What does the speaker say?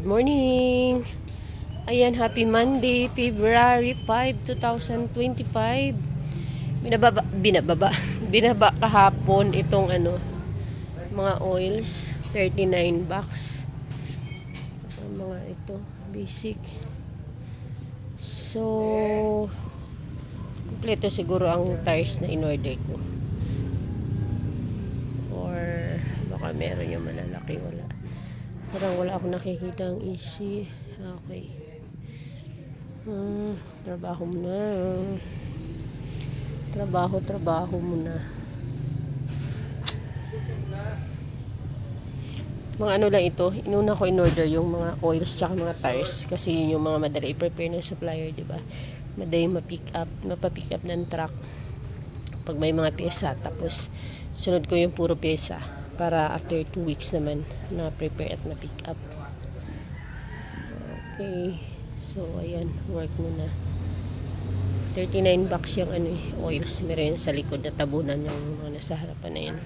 morning! Ayan, happy Monday, February 5, 2025. Binaba kahapon itong mga oils, 39 bucks. Mga ito, basic. So, kompleto siguro ang tires na in-order ko. Or, baka meron yung malalaki, wala. Parang wala akong nakikita ang easy. Okay. Trabaho muna. Trabaho muna. Mga ano lang ito. Inuna ko in-order yung mga oils tsaka mga tires. Kasi yun yung mga madali i-prepare ng supplier, diba? Madali mapapick up ng truck. Pag may mga pyesa. Tapos, sunod ko yung puro pyesa. Para after 2 weeks naman na prepare at na pick up. Okay. So, ayan. Work muna. 39 bucks yung oils. Meron sa likod na tabunan yung mga nasa harapan na yan.